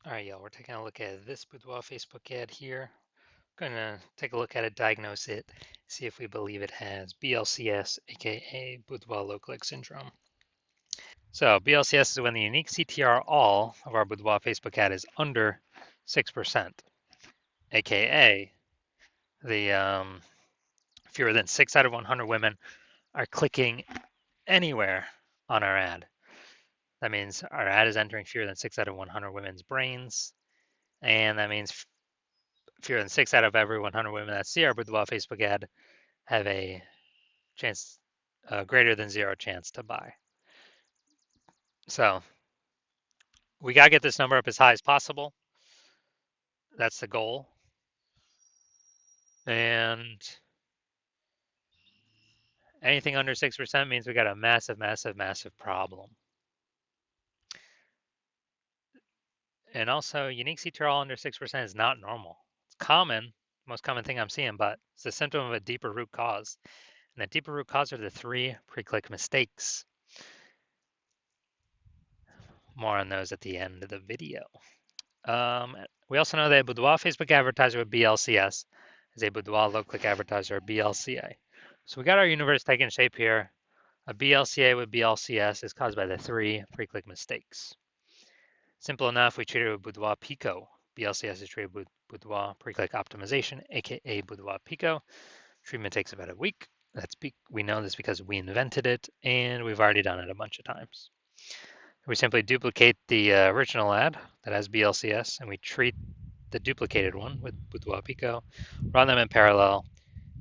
All right, y'all, we're taking a look at this Boudoir Facebook ad here. Going to take a look at it, diagnose it, see if we believe it has BLCS, aka Boudoir low click syndrome. So BLCS is when the unique CTR all of our Boudoir Facebook ad is under 6%, aka the fewer than 6 out of 100 women are clicking anywhere on our ad. That means our ad is entering fewer than 6 out of 100 women's brains, and that means fewer than 6 out of every 100 women that see our Boudoir Facebook ad have a chance, greater than zero chance to buy. So we got to get this number up as high as possible. That's the goal. And anything under 6% means we got a massive, massive, massive problem. And also, unique CTRL under 6% is not normal. It's common, most common thing I'm seeing, but it's a symptom of a deeper root cause. And the deeper root cause are the 3 pre-click mistakes. More on those at the end of the video. We also know that a Boudoir Facebook advertiser with BLCS is a Boudoir low-click advertiser or BLCA. So we got our universe taking shape here. A BLCA with BLCS is caused by the 3 pre-click mistakes. Simple enough, we treat it with Boudoir Pico. BLCS is treated with Boudoir pre-click optimization, aka Boudoir Pico. Treatment takes about a week. We know this because we invented it, and we've already done it a bunch of times. We simply duplicate the original ad that has BLCS, and we treat the duplicated one with Boudoir Pico, run them in parallel,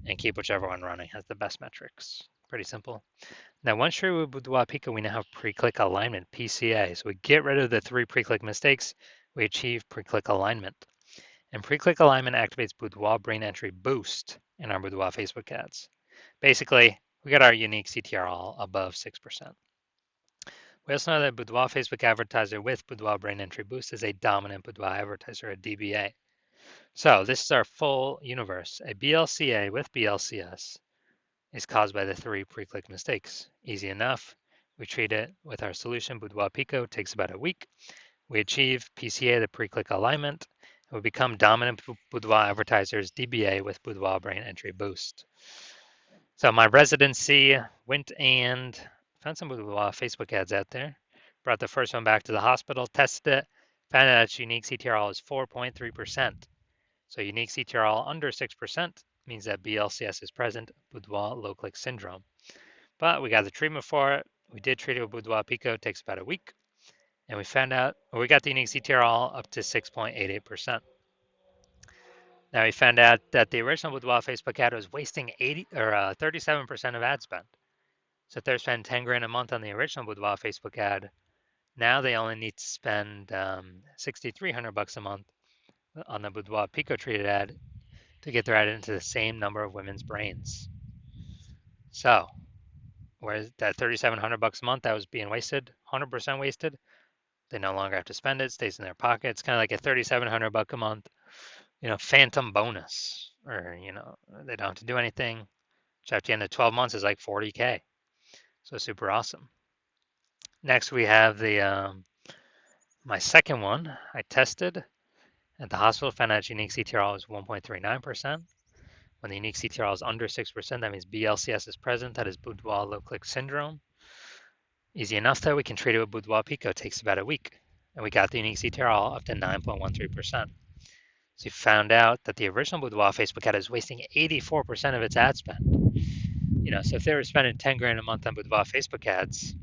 and keep whichever one running has the best metrics. Pretty simple. Now, once treated with Boudoir Pico, we now have pre-click alignment, PCA. So we get rid of the 3 pre-click mistakes, we achieve pre-click alignment. And pre-click alignment activates Boudoir brain entry boost in our Boudoir Facebook ads. Basically, we got our unique CTR all above 6%. We also know that Boudoir Facebook advertiser with Boudoir brain entry boost is a dominant Boudoir advertiser, a DBA. So this is our full universe. A BLCA with BLCS is caused by the 3 pre-click mistakes. Easy enough. We treat it with our solution, Boudoir Pico, takes about a week. We achieve PCA, the pre-click alignment, and we become dominant Boudoir advertisers, DBA with Boudoir brain entry boost. So my residency went and found some Boudoir Facebook ads out there. Brought the first one back to the hospital, tested it, found out its unique CTRL is 4.3%. So unique CTRL under 6% means that BLCS is present, Boudoir low click syndrome. But we got the treatment for it. We did treat it with Boudoir Pico, it takes about a week. And we found out, we got the unique CTRL up to 6.88%. Now we found out that the original Boudoir Facebook ad was wasting 37% of ad spend. So if they're spending 10 grand a month on the original Boudoir Facebook ad, now they only need to spend 6,300 bucks a month on the Boudoir Pico treated ad to get their ad into the same number of women's brains. So, whereas that 3,700 bucks a month that was being wasted, 100% wasted, they no longer have to spend it, stays in their pocket. It's kind of like a 3,700 buck a month, phantom bonus, or they don't have to do anything, which at the end of 12 months is like 40K. So super awesome. Next we have the my second one I tested at the hospital, found out unique CTRL is 1.39%. When the unique CTRL is under 6%, that means BLCS is present. That is Boudoir low click syndrome. Easy enough though, we can treat it with Boudoir Pico. It takes about a week. And we got the unique CTRL up to 9.13%. So we found out that the original Boudoir Facebook ad is wasting 84% of its ad spend. So if they were spending 10 grand a month on Boudoir Facebook ads,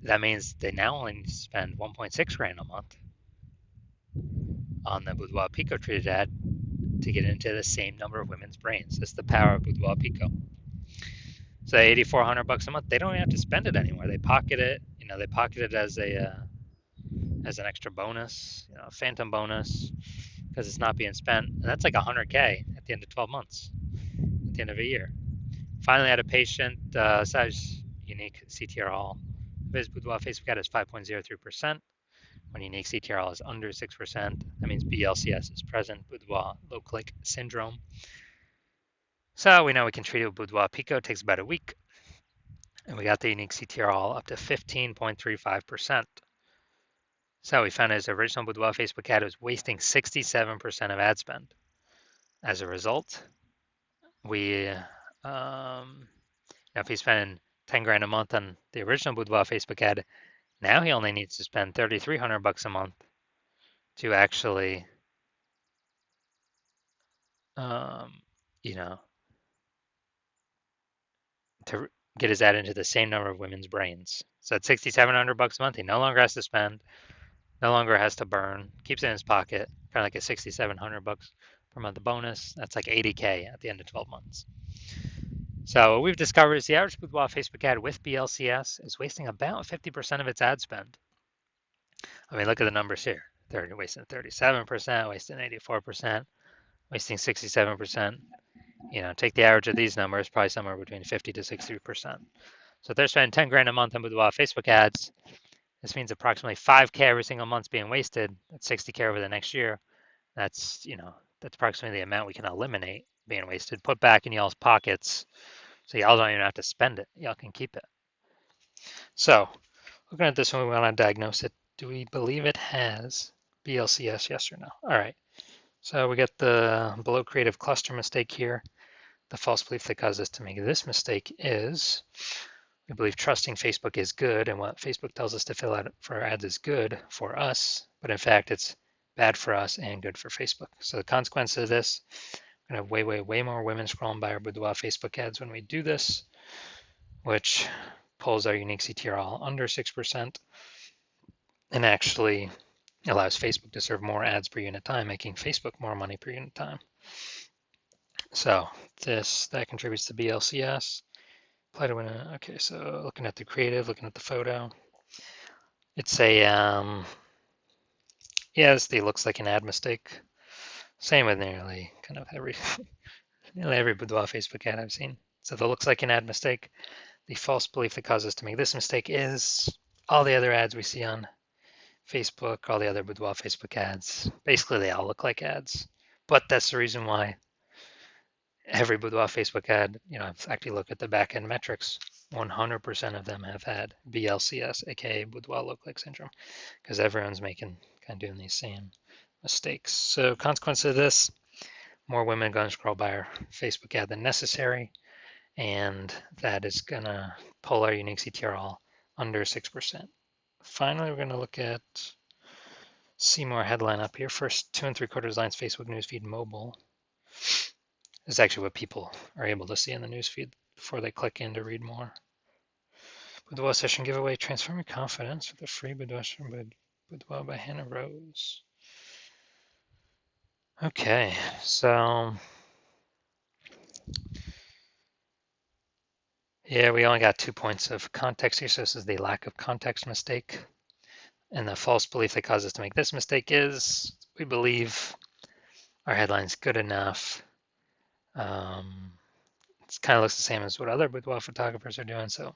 that means they now only need to spend 1.6 grand a month on the Boudoir Pico treated ad to get into the same number of women's brains. That's the power of Boudoir Pico. So 8,400 bucks a month, they don't even have to spend it anymore. They pocket it. They pocket it as an extra bonus, a phantom bonus, because it's not being spent. And that's like 100K at the end of 12 months, at the end of a year. Finally, I had a patient, size unique CTRL. His Boudoir Facebook ad is 5.03%. When unique CTRL is under 6%, that means BLCS is present, Boudoir low click syndrome. So we know we can treat it with Boudoir Pico. It takes about a week. And we got the unique CTRL up to 15.35%. So we found his original Boudoir Facebook ad was wasting 67% of ad spend. As a result, we, if he's spending 10 grand a month on the original Boudoir Facebook ad, now he only needs to spend $3,300 a month to actually, you know, to get his ad into the same number of women's brains. So at $6,700 a month, he no longer has to spend, no longer has to burn, keeps it in his pocket, kind of like a $6,700 per month bonus. That's like $80K at the end of 12 months. So what we've discovered is the average Boudoir Facebook ad with BLCS is wasting about 50% of its ad spend. I mean, look at the numbers here. They're wasting 37%, wasting 84%, wasting 67%. Take the average of these numbers, probably somewhere between 50 to 60%. So if they're spending 10 grand a month on Boudoir Facebook ads, this means approximately 5K every single month's being wasted. That's 60K over the next year. That's approximately the amount we can eliminate being wasted, put back in y'all's pockets, so y'all don't even have to spend it. Y'all can keep it. So looking at this one, we want to diagnose it. Do we believe it has BLCS, yes or no? All right. So we got the below creative cluster mistake here. The false belief that caused us to make this mistake is we believe trusting Facebook is good, and what Facebook tells us to fill out for our ads is good for us, but in fact it's bad for us and good for Facebook. So the consequence of this, we're going to have way more women scrolling by our Boudoir Facebook ads when we do this, which pulls our unique CTR all under 6% and actually allows Facebook to serve more ads per unit time, making Facebook more money per unit time. So that contributes to BLCS. Apply to win. Okay, so looking at the creative, looking at the photo, it's a yes, it looks like an ad mistake. Same with nearly kind of every Boudoir Facebook ad I've seen. So that looks like an ad mistake. The false belief that causes us to make this mistake is all the other ads we see on Facebook, all the other Boudoir Facebook ads. Basically, they all look like ads. But that's the reason why every Boudoir Facebook ad, I've actually looked at the back-end metrics. 100% of them have had BLCS, aka Boudoir look-like syndrome, because everyone's kind of doing these same mistakes. So consequence of this, more women are going to scroll by our Facebook ad than necessary, and that is going to pull our unique CTR all under 6%. Finally, we're going to look at Seymour headline up here. First 2 3/4 lines Facebook newsfeed mobile. This is actually what people are able to see in the newsfeed before they click in to read more. Boudoir session giveaway, transform your confidence with a free Boudoir by Hannah Rose. Okay, so yeah, we only got 2 points of context here, so this is the lack of context mistake. And the false belief that caused us to make this mistake is we believe our headline's good enough. It kind of looks the same as what other Boudoir photographers are doing, so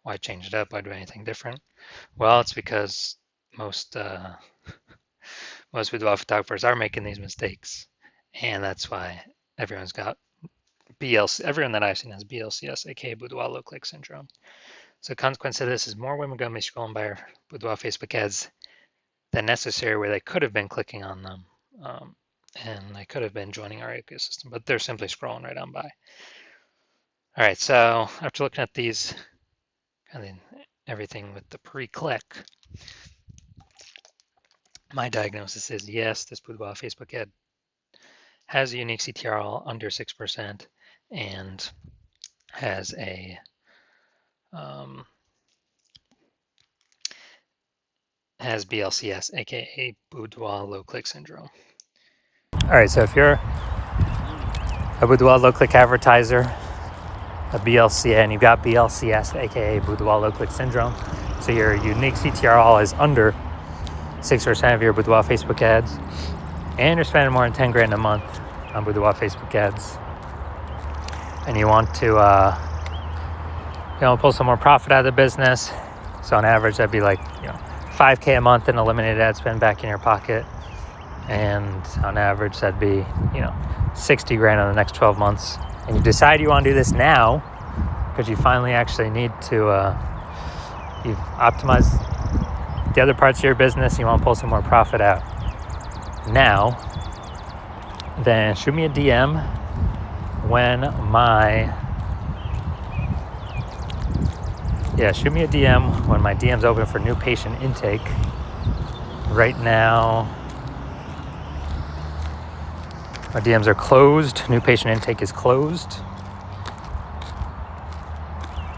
why change it up? Why do anything different? Well, it's because most Boudoir photographers are making these mistakes, and that's why everyone's got everyone that I've seen has BLCS, aka Boudoir look-like syndrome. So consequence of this is more women going to be scrolling by our Boudoir Facebook ads than necessary, where they could have been clicking on them, and they could have been joining our ecosystem, but they're simply scrolling right on by. All right, so after looking at these, and then everything with the pre-click, my diagnosis is yes, this Boudoir Facebook ad has a unique CTR all under 6% and has a has BLCS, aka Boudoir low-click syndrome. All right, so if you're a Boudoir low-click advertiser, a BLCS, and you've got BLCS, aka Boudoir low-click syndrome, so your unique CTR all is under 6% of your Boudoir Facebook ads, and you're spending more than 10 grand a month on Boudoir Facebook ads, and you want to pull some more profit out of the business. So on average, that'd be like 5K a month in eliminated ad spend back in your pocket, and on average that'd be 60 grand in the next 12 months. And you decide you want to do this now because you finally actually need to you've optimized the other parts of your business, you want to pull some more profit out now, then shoot me a DM when my DM's open for new patient intake. Right now, my DMs are closed. New patient intake is closed.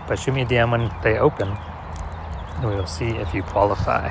But shoot me a DM when they open, and we will see if you qualify.